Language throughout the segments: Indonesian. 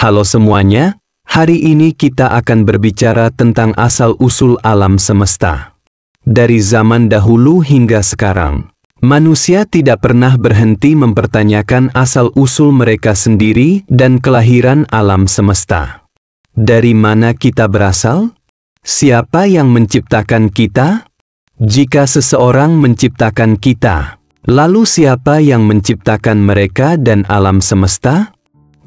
Halo semuanya, hari ini kita akan berbicara tentang asal-usul alam semesta. Dari zaman dahulu hingga sekarang, manusia tidak pernah berhenti mempertanyakan asal-usul mereka sendiri dan kelahiran alam semesta. Dari mana kita berasal? Siapa yang menciptakan kita? Jika seseorang menciptakan kita, lalu siapa yang menciptakan mereka dan alam semesta?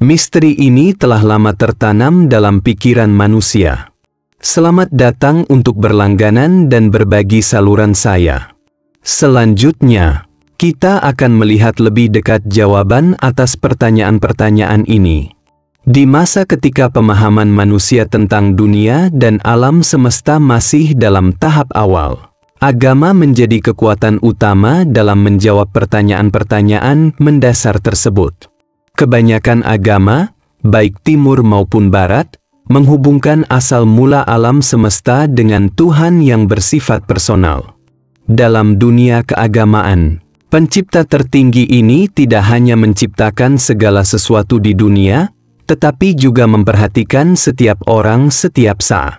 Misteri ini telah lama tertanam dalam pikiran manusia. Selamat datang untuk berlangganan dan berbagi saluran saya. Selanjutnya, kita akan melihat lebih dekat jawaban atas pertanyaan-pertanyaan ini. Di masa ketika pemahaman manusia tentang dunia dan alam semesta masih dalam tahap awal, agama menjadi kekuatan utama dalam menjawab pertanyaan-pertanyaan mendasar tersebut. Kebanyakan agama, baik timur maupun barat, menghubungkan asal mula alam semesta dengan Tuhan yang bersifat personal. Dalam dunia keagamaan, pencipta tertinggi ini tidak hanya menciptakan segala sesuatu di dunia, tetapi juga memperhatikan setiap orang setiap saat.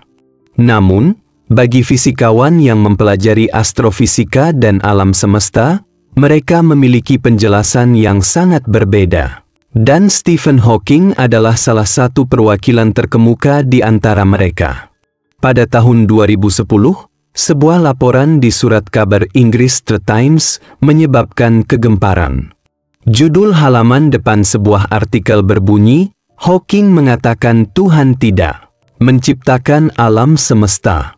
Namun, bagi fisikawan yang mempelajari astrofisika dan alam semesta, mereka memiliki penjelasan yang sangat berbeda. Dan Stephen Hawking adalah salah satu perwakilan terkemuka di antara mereka. Pada tahun 2010, sebuah laporan di surat kabar Inggris The Times menyebabkan kegemparan. Judul halaman depan sebuah artikel berbunyi, Hawking mengatakan Tuhan tidak menciptakan alam semesta.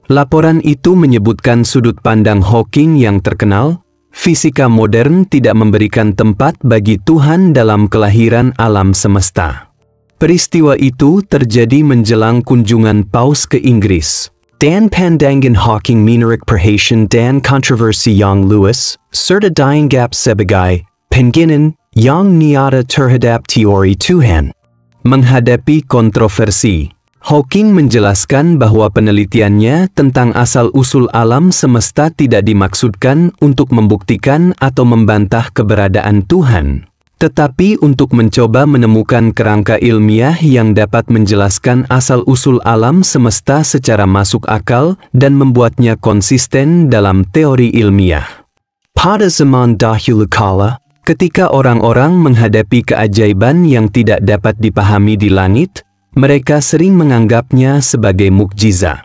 Laporan itu menyebutkan sudut pandang Hawking yang terkenal, fisika modern tidak memberikan tempat bagi Tuhan dalam kelahiran alam semesta. Peristiwa itu terjadi menjelang kunjungan Paus ke Inggris. Dan pandangan Hawking menarik perhatian dan kontroversi yang luas, serta dianggap sebagai penghinaan yang nyata terhadap teori Tuhan. Menghadapi kontroversi, Hawking menjelaskan bahwa penelitiannya tentang asal-usul alam semesta tidak dimaksudkan untuk membuktikan atau membantah keberadaan Tuhan, tetapi untuk mencoba menemukan kerangka ilmiah yang dapat menjelaskan asal-usul alam semesta secara masuk akal dan membuatnya konsisten dalam teori ilmiah. Pada zaman dahulu kala, ketika orang-orang menghadapi keajaiban yang tidak dapat dipahami di langit, mereka sering menganggapnya sebagai mukjizat.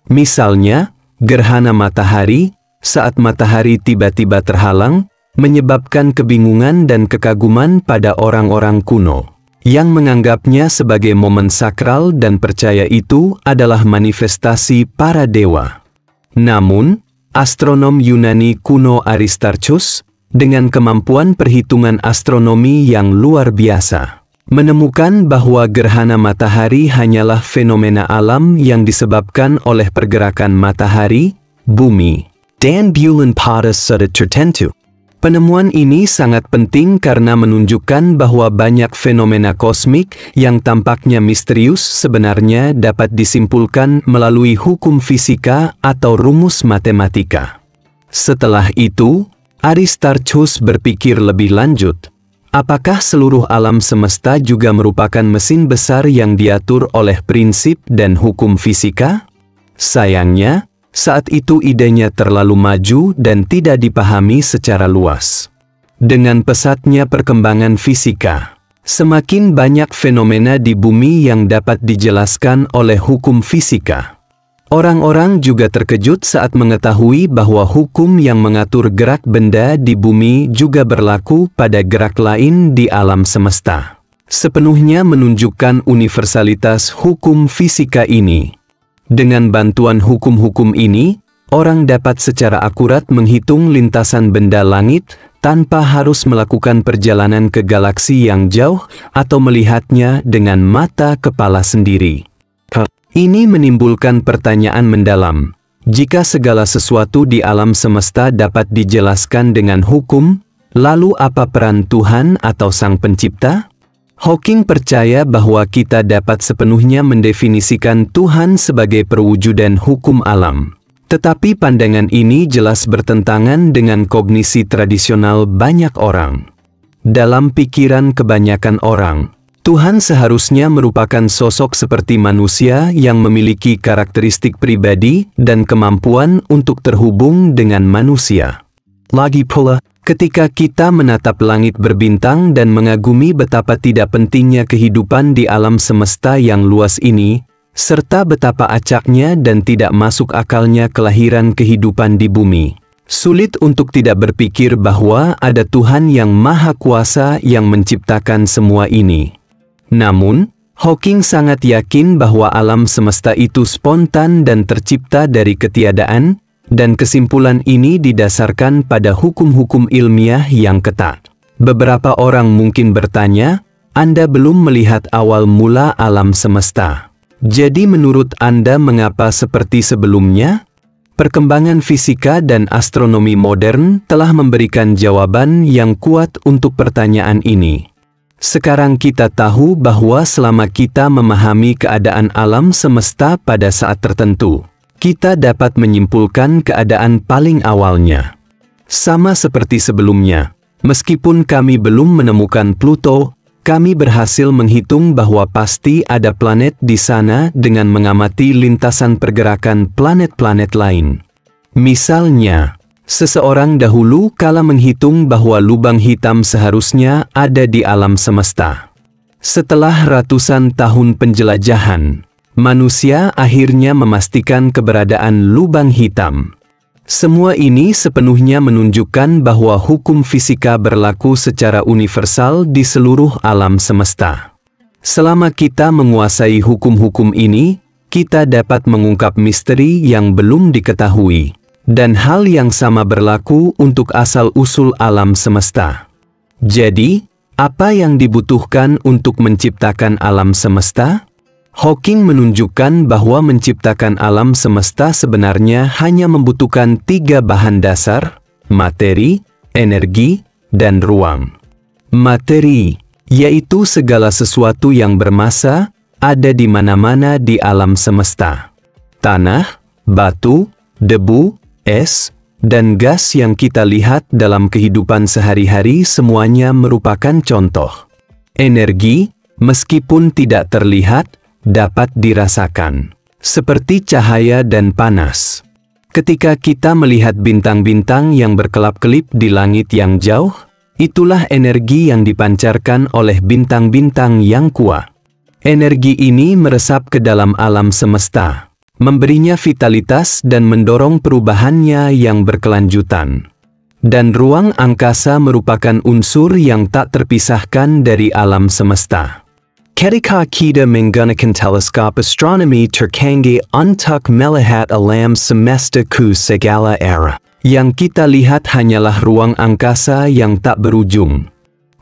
Misalnya, gerhana matahari, saat matahari tiba-tiba terhalang, menyebabkan kebingungan dan kekaguman pada orang-orang kuno, yang menganggapnya sebagai momen sakral dan percaya itu adalah manifestasi para dewa. Namun, astronom Yunani kuno Aristarchus, dengan kemampuan perhitungan astronomi yang luar biasa, menemukan bahwa gerhana matahari hanyalah fenomena alam yang disebabkan oleh pergerakan matahari, bumi, dan bulan pada saat tertentu. Penemuan ini sangat penting karena menunjukkan bahwa banyak fenomena kosmik yang tampaknya misterius sebenarnya dapat disimpulkan melalui hukum fisika atau rumus matematika. Setelah itu, Aristarchus berpikir lebih lanjut. Apakah seluruh alam semesta juga merupakan mesin besar yang diatur oleh prinsip dan hukum fisika? Sayangnya, saat itu idenya terlalu maju dan tidak dipahami secara luas. Dengan pesatnya perkembangan fisika, semakin banyak fenomena di bumi yang dapat dijelaskan oleh hukum fisika. Orang-orang juga terkejut saat mengetahui bahwa hukum yang mengatur gerak benda di bumi juga berlaku pada gerak lain di alam semesta. Sepenuhnya menunjukkan universalitas hukum fisika ini. Dengan bantuan hukum-hukum ini, orang dapat secara akurat menghitung lintasan benda langit tanpa harus melakukan perjalanan ke galaksi yang jauh atau melihatnya dengan mata kepala sendiri. Ini menimbulkan pertanyaan mendalam. Jika segala sesuatu di alam semesta dapat dijelaskan dengan hukum, lalu apa peran Tuhan atau Sang Pencipta? Hawking percaya bahwa kita dapat sepenuhnya mendefinisikan Tuhan sebagai perwujudan hukum alam. Tetapi pandangan ini jelas bertentangan dengan kognisi tradisional banyak orang. Dalam pikiran kebanyakan orang, Tuhan seharusnya merupakan sosok seperti manusia yang memiliki karakteristik pribadi dan kemampuan untuk terhubung dengan manusia. Lagi pula, ketika kita menatap langit berbintang dan mengagumi betapa tidak pentingnya kehidupan di alam semesta yang luas ini, serta betapa acaknya dan tidak masuk akalnya kelahiran kehidupan di bumi, sulit untuk tidak berpikir bahwa ada Tuhan yang Maha Kuasa yang menciptakan semua ini. Namun, Hawking sangat yakin bahwa alam semesta itu spontan dan tercipta dari ketiadaan, dan kesimpulan ini didasarkan pada hukum-hukum ilmiah yang ketat. Beberapa orang mungkin bertanya, Anda belum melihat awal mula alam semesta. Jadi menurut Anda mengapa seperti sebelumnya? Perkembangan fisika dan astronomi modern telah memberikan jawaban yang kuat untuk pertanyaan ini. Sekarang kita tahu bahwa selama kita memahami keadaan alam semesta pada saat tertentu, kita dapat menyimpulkan keadaan paling awalnya. Sama seperti sebelumnya, meskipun kami belum menemukan Pluto, kami berhasil menghitung bahwa pasti ada planet di sana dengan mengamati lintasan pergerakan planet-planet lain. Misalnya, seseorang dahulu kala menghitung bahwa lubang hitam seharusnya ada di alam semesta. Setelah ratusan tahun penjelajahan, manusia akhirnya memastikan keberadaan lubang hitam. Semua ini sepenuhnya menunjukkan bahwa hukum fisika berlaku secara universal di seluruh alam semesta. Selama kita menguasai hukum-hukum ini, kita dapat mengungkap misteri yang belum diketahui. Dan hal yang sama berlaku untuk asal-usul alam semesta. Jadi, apa yang dibutuhkan untuk menciptakan alam semesta? Hawking menunjukkan bahwa menciptakan alam semesta sebenarnya hanya membutuhkan 3 bahan dasar, materi, energi, dan ruang. Materi, yaitu segala sesuatu yang bermassa, ada di mana-mana di alam semesta. Tanah, batu, debu, es, dan gas yang kita lihat dalam kehidupan sehari-hari semuanya merupakan contoh. Energi, meskipun tidak terlihat, dapat dirasakan, seperti cahaya dan panas. Ketika kita melihat bintang-bintang yang berkelap-kelip di langit yang jauh, itulah energi yang dipancarkan oleh bintang-bintang yang kuat. Energi ini meresap ke dalam alam semesta, memberinya vitalitas dan mendorong perubahannya yang berkelanjutan. Dan ruang angkasa merupakan unsur yang tak terpisahkan dari alam semesta. Ketika kita menggunakan teleskop astronomi tercanggih untuk melihat alam semesta ku segala arah, yang kita lihat hanyalah ruang angkasa yang tak berujung.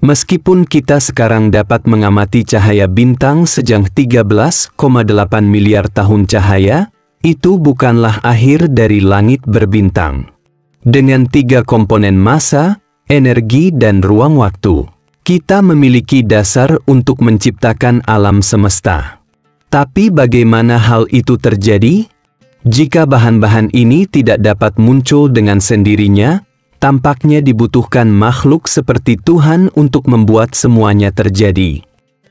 Meskipun kita sekarang dapat mengamati cahaya bintang sejauh 13,8 miliar tahun cahaya, itu bukanlah akhir dari langit berbintang. Dengan 3 komponen massa, energi dan ruang waktu, kita memiliki dasar untuk menciptakan alam semesta. Tapi bagaimana hal itu terjadi? Jika bahan-bahan ini tidak dapat muncul dengan sendirinya, tampaknya dibutuhkan makhluk seperti Tuhan untuk membuat semuanya terjadi.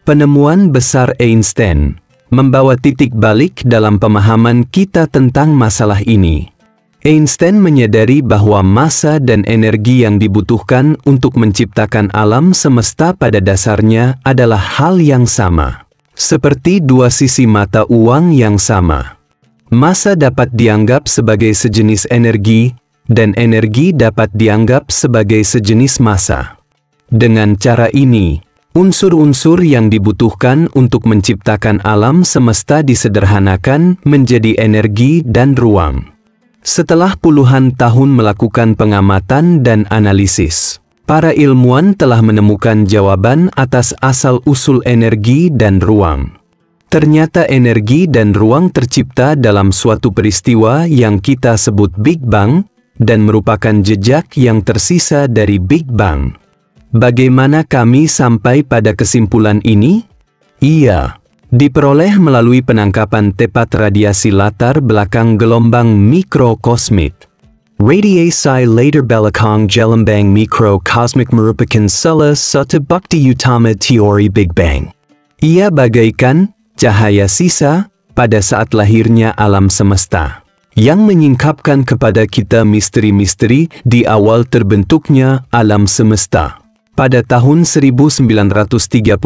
Penemuan besar Einstein membawa titik balik dalam pemahaman kita tentang masalah ini. Einstein menyadari bahwa massa dan energi yang dibutuhkan untuk menciptakan alam semesta pada dasarnya adalah hal yang sama. Seperti 2 sisi mata uang yang sama. Massa dapat dianggap sebagai sejenis energi, dan energi dapat dianggap sebagai sejenis massa. Dengan cara ini, unsur-unsur yang dibutuhkan untuk menciptakan alam semesta disederhanakan menjadi energi dan ruang. Setelah puluhan tahun melakukan pengamatan dan analisis, para ilmuwan telah menemukan jawaban atas asal-usul energi dan ruang. Ternyata energi dan ruang tercipta dalam suatu peristiwa yang kita sebut Big Bang, dan merupakan jejak yang tersisa dari Big Bang. Bagaimana kami sampai pada kesimpulan ini? Iya, diperoleh melalui penangkapan tepat radiasi latar belakang gelombang mikrokosmik. Radiasi latar belakang gelombang mikrokosmik merupakan salah satu bukti utama teori Big Bang. Ia bagaikan cahaya sisa pada saat lahirnya alam semesta, yang menyingkapkan kepada kita misteri-misteri di awal terbentuknya alam semesta. Pada tahun 1932,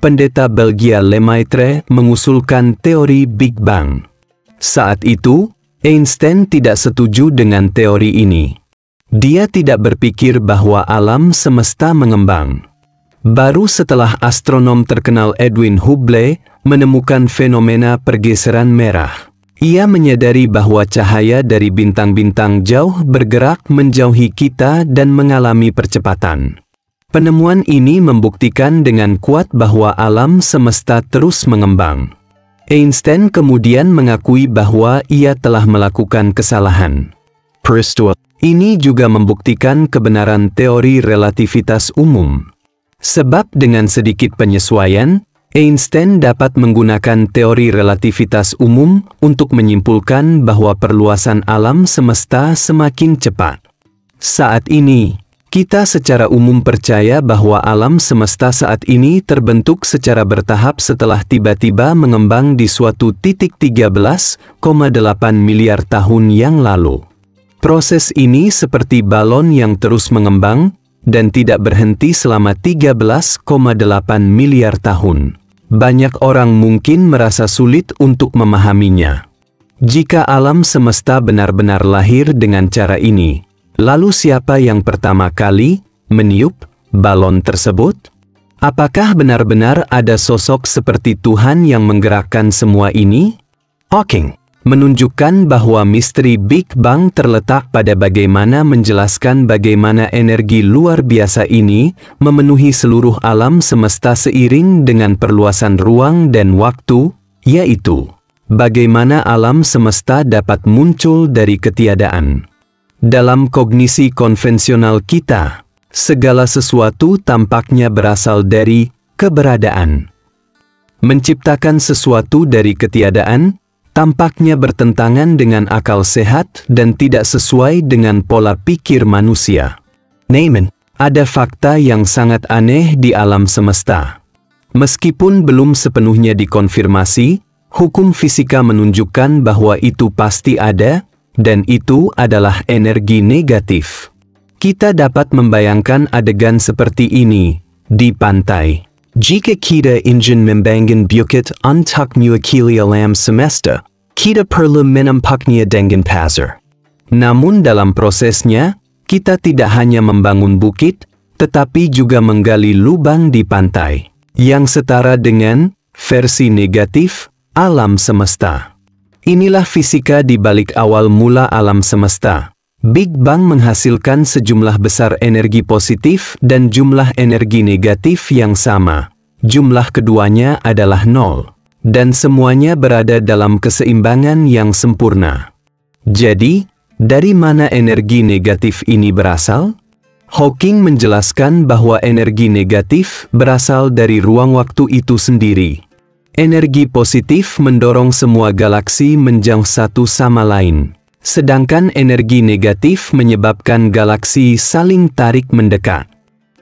pendeta Belgia Lemaitre mengusulkan teori Big Bang. Saat itu, Einstein tidak setuju dengan teori ini. Dia tidak berpikir bahwa alam semesta mengembang. Baru setelah astronom terkenal Edwin Hubble menemukan fenomena pergeseran merah, ia menyadari bahwa cahaya dari bintang-bintang jauh bergerak menjauhi kita dan mengalami percepatan. Penemuan ini membuktikan dengan kuat bahwa alam semesta terus mengembang. Einstein kemudian mengakui bahwa ia telah melakukan kesalahan. Peristiwa ini juga membuktikan kebenaran teori relativitas umum. Sebab dengan sedikit penyesuaian, Einstein dapat menggunakan teori relativitas umum untuk menyimpulkan bahwa perluasan alam semesta semakin cepat. Saat ini, kita secara umum percaya bahwa alam semesta saat ini terbentuk secara bertahap setelah tiba-tiba mengembang di suatu titik 13,8 miliar tahun yang lalu. Proses ini seperti balon yang terus mengembang dan tidak berhenti selama 13,8 miliar tahun. Banyak orang mungkin merasa sulit untuk memahaminya. Jika alam semesta benar-benar lahir dengan cara ini, lalu siapa yang pertama kali meniup balon tersebut? Apakah benar-benar ada sosok seperti Tuhan yang menggerakkan semua ini? Hawking menunjukkan bahwa misteri Big Bang terletak pada bagaimana menjelaskan bagaimana energi luar biasa ini memenuhi seluruh alam semesta seiring dengan perluasan ruang dan waktu, yaitu bagaimana alam semesta dapat muncul dari ketiadaan. Dalam kognisi konvensional kita, segala sesuatu tampaknya berasal dari keberadaan. Menciptakan sesuatu dari ketiadaan tampaknya bertentangan dengan akal sehat dan tidak sesuai dengan pola pikir manusia. Namun, ada fakta yang sangat aneh di alam semesta. Meskipun belum sepenuhnya dikonfirmasi, hukum fisika menunjukkan bahwa itu pasti ada, dan itu adalah energi negatif. Kita dapat membayangkan adegan seperti ini di pantai. Jika kita ingin membangun bukit untuk mewakili alam semesta, kita perlu menampaknya dengan pasir. Namun dalam prosesnya, kita tidak hanya membangun bukit, tetapi juga menggali lubang di pantai, yang setara dengan versi negatif alam semesta. Inilah fisika di balik awal mula alam semesta. Big Bang menghasilkan sejumlah besar energi positif dan jumlah energi negatif yang sama. Jumlah keduanya adalah 0. Dan semuanya berada dalam keseimbangan yang sempurna. Jadi, dari mana energi negatif ini berasal? Hawking menjelaskan bahwa energi negatif berasal dari ruang waktu itu sendiri. Energi positif mendorong semua galaksi menjauh satu sama lain, sedangkan energi negatif menyebabkan galaksi saling tarik mendekat.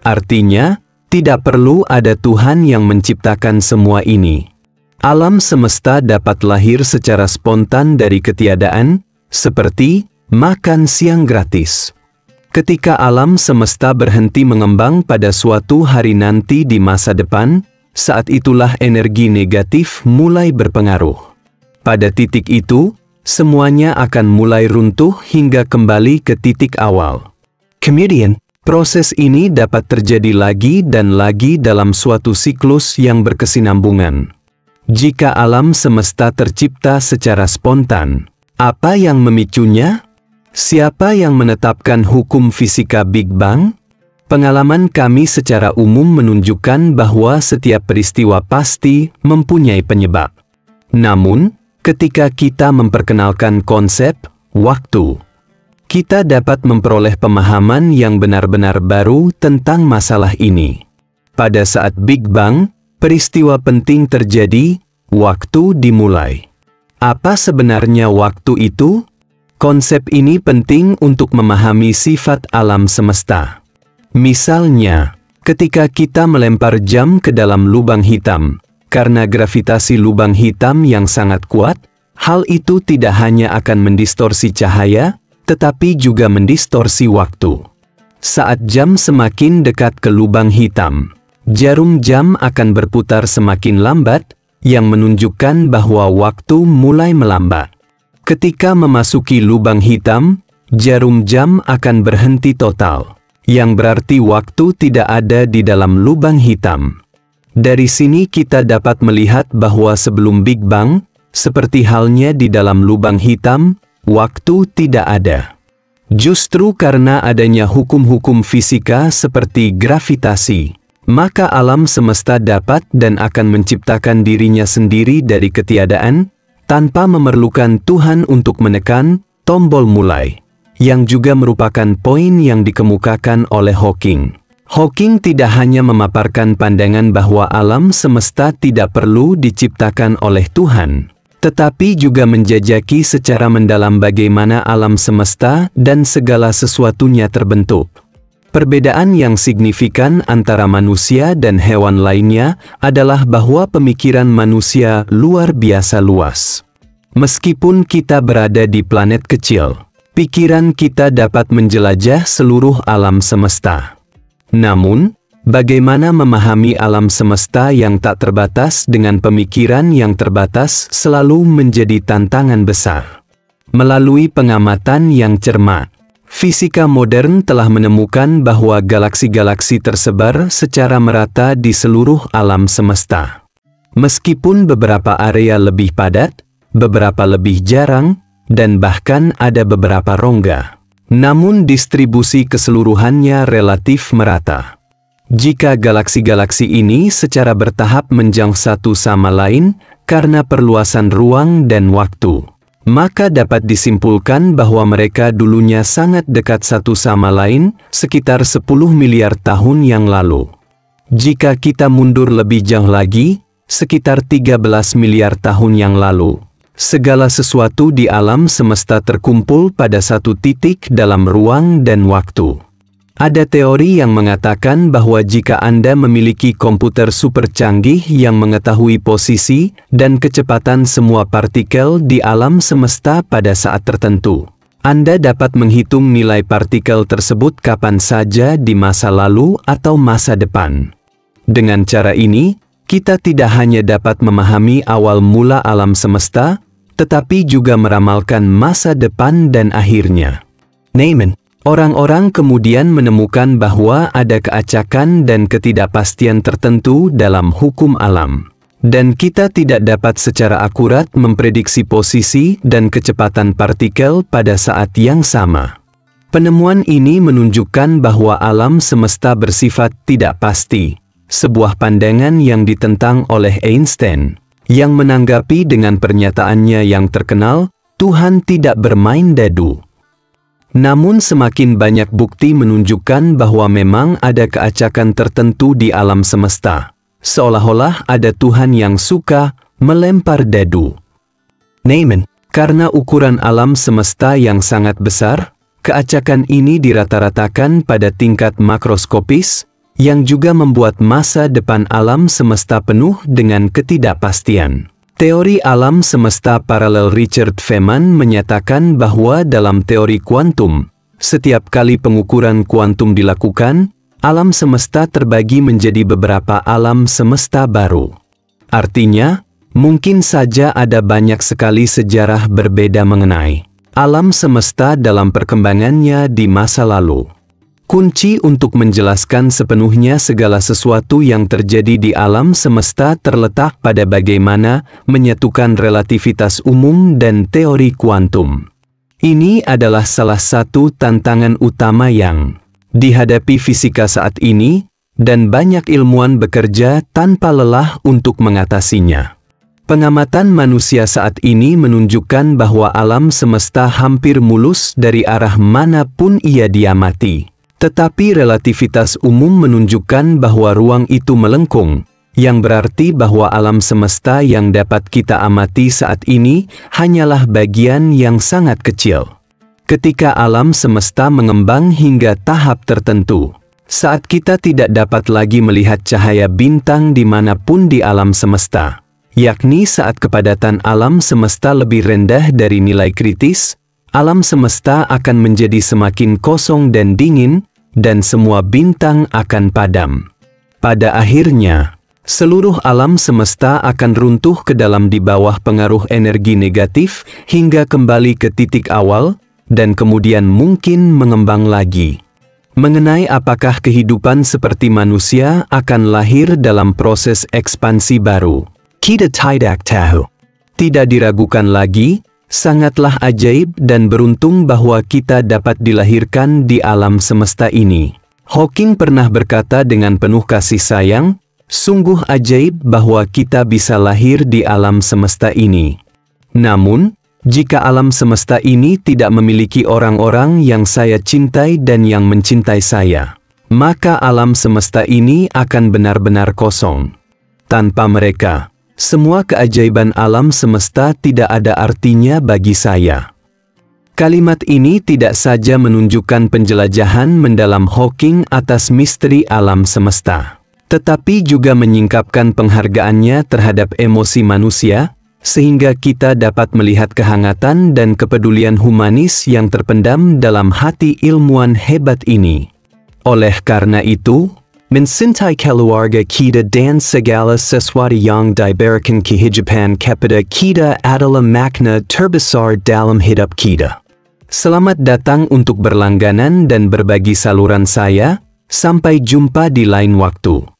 Artinya, tidak perlu ada Tuhan yang menciptakan semua ini. Alam semesta dapat lahir secara spontan dari ketiadaan, seperti makan siang gratis. Ketika alam semesta berhenti mengembang pada suatu hari nanti di masa depan, saat itulah energi negatif mulai berpengaruh. Pada titik itu, semuanya akan mulai runtuh hingga kembali ke titik awal. Kemudian, proses ini dapat terjadi lagi dan lagi dalam suatu siklus yang berkesinambungan. Jika alam semesta tercipta secara spontan, apa yang memicunya? Siapa yang menetapkan hukum fisika Big Bang? Pengalaman kami secara umum menunjukkan bahwa setiap peristiwa pasti mempunyai penyebab. Namun, ketika kita memperkenalkan konsep waktu, kita dapat memperoleh pemahaman yang benar-benar baru tentang masalah ini. Pada saat Big Bang, peristiwa penting terjadi, waktu dimulai. Apa sebenarnya waktu itu? Konsep ini penting untuk memahami sifat alam semesta. Misalnya, Ketika kita melempar jam ke dalam lubang hitam, karena gravitasi lubang hitam yang sangat kuat, hal itu tidak hanya akan mendistorsi cahaya, tetapi juga mendistorsi waktu. Saat jam semakin dekat ke lubang hitam, jarum jam akan berputar semakin lambat, yang menunjukkan bahwa waktu mulai melambat. Ketika memasuki lubang hitam, jarum jam akan berhenti total, yang berarti waktu tidak ada di dalam lubang hitam. Dari sini kita dapat melihat bahwa sebelum Big Bang, seperti halnya di dalam lubang hitam, waktu tidak ada. Justru karena adanya hukum-hukum fisika seperti gravitasi, maka alam semesta dapat dan akan menciptakan dirinya sendiri dari ketiadaan, tanpa memerlukan Tuhan untuk menekan tombol mulai, yang juga merupakan poin yang dikemukakan oleh Hawking. Hawking tidak hanya memaparkan pandangan bahwa alam semesta tidak perlu diciptakan oleh Tuhan, tetapi juga menjajaki secara mendalam bagaimana alam semesta dan segala sesuatunya terbentuk. Perbedaan yang signifikan antara manusia dan hewan lainnya adalah bahwa pemikiran manusia luar biasa luas. Meskipun kita berada di planet kecil, pikiran kita dapat menjelajah seluruh alam semesta. Namun, bagaimana memahami alam semesta yang tak terbatas dengan pemikiran yang terbatas selalu menjadi tantangan besar. Melalui pengamatan yang cermat, fisika modern telah menemukan bahwa galaksi-galaksi tersebar secara merata di seluruh alam semesta. Meskipun beberapa area lebih padat, beberapa lebih jarang, dan bahkan ada beberapa rongga, namun distribusi keseluruhannya relatif merata. Jika galaksi-galaksi ini secara bertahap menjang satu sama lain karena perluasan ruang dan waktu, maka dapat disimpulkan bahwa mereka dulunya sangat dekat satu sama lain sekitar 10 miliar tahun yang lalu. Jika kita mundur lebih jauh lagi, sekitar 13 miliar tahun yang lalu, segala sesuatu di alam semesta terkumpul pada satu titik dalam ruang dan waktu. Ada teori yang mengatakan bahwa jika Anda memiliki komputer super canggih yang mengetahui posisi dan kecepatan semua partikel di alam semesta pada saat tertentu, Anda dapat menghitung nilai partikel tersebut kapan saja di masa lalu atau masa depan. Dengan cara ini, kita tidak hanya dapat memahami awal mula alam semesta, tetapi juga meramalkan masa depan dan akhirnya. Naaman. Orang-orang kemudian menemukan bahwa ada keacakan dan ketidakpastian tertentu dalam hukum alam, dan kita tidak dapat secara akurat memprediksi posisi dan kecepatan partikel pada saat yang sama. Penemuan ini menunjukkan bahwa alam semesta bersifat tidak pasti, sebuah pandangan yang ditentang oleh Einstein, yang menanggapi dengan pernyataannya yang terkenal, Tuhan tidak bermain dadu. Namun semakin banyak bukti menunjukkan bahwa memang ada keacakan tertentu di alam semesta, seolah-olah ada Tuhan yang suka melempar dadu. Naaman. Karena ukuran alam semesta yang sangat besar, keacakan ini dirata-ratakan pada tingkat makroskopis, yang juga membuat masa depan alam semesta penuh dengan ketidakpastian. Teori alam semesta paralel Richard Feynman menyatakan bahwa dalam teori kuantum, setiap kali pengukuran kuantum dilakukan, alam semesta terbagi menjadi beberapa alam semesta baru. Artinya, mungkin saja ada banyak sekali sejarah berbeda mengenai alam semesta dalam perkembangannya di masa lalu. Kunci untuk menjelaskan sepenuhnya segala sesuatu yang terjadi di alam semesta terletak pada bagaimana menyatukan relativitas umum dan teori kuantum. Ini adalah salah satu tantangan utama yang dihadapi fisika saat ini, dan banyak ilmuwan bekerja tanpa lelah untuk mengatasinya. Pengamatan manusia saat ini menunjukkan bahwa alam semesta hampir mulus dari arah manapun ia diamati. Tetapi relativitas umum menunjukkan bahwa ruang itu melengkung, yang berarti bahwa alam semesta yang dapat kita amati saat ini hanyalah bagian yang sangat kecil. Ketika alam semesta mengembang hingga tahap tertentu, Saat kita tidak dapat lagi melihat cahaya bintang dimanapun di alam semesta, yakni saat kepadatan alam semesta lebih rendah dari nilai kritis, alam semesta akan menjadi semakin kosong dan dingin, dan semua bintang akan padam. Pada akhirnya, seluruh alam semesta akan runtuh ke dalam di bawah pengaruh energi negatif hingga kembali ke titik awal, dan kemudian mungkin mengembang lagi. Mengenai apakah kehidupan seperti manusia akan lahir dalam proses ekspansi baru, kita tidak tahu. Tidak diragukan lagi, sangatlah ajaib dan beruntung bahwa kita dapat dilahirkan di alam semesta ini. Hawking pernah berkata dengan penuh kasih sayang, sungguh ajaib bahwa kita bisa lahir di alam semesta ini. Namun, jika alam semesta ini tidak memiliki orang-orang yang saya cintai dan yang mencintai saya, maka alam semesta ini akan benar-benar kosong. Tanpa mereka, semua keajaiban alam semesta tidak ada artinya bagi saya. Kalimat ini tidak saja menunjukkan penjelajahan mendalam Hawking atas misteri alam semesta, tetapi juga menyingkapkan penghargaannya terhadap emosi manusia, sehingga kita dapat melihat kehangatan dan kepedulian humanis yang terpendam dalam hati ilmuwan hebat ini. Oleh karena itu, mencintai keluarga kita dan segala sesuatu yang diberikan kehidupan kepada kita adalah makna terbesar dalam hidup kita. Selamat datang untuk berlangganan dan berbagi saluran saya. Sampai jumpa di lain waktu.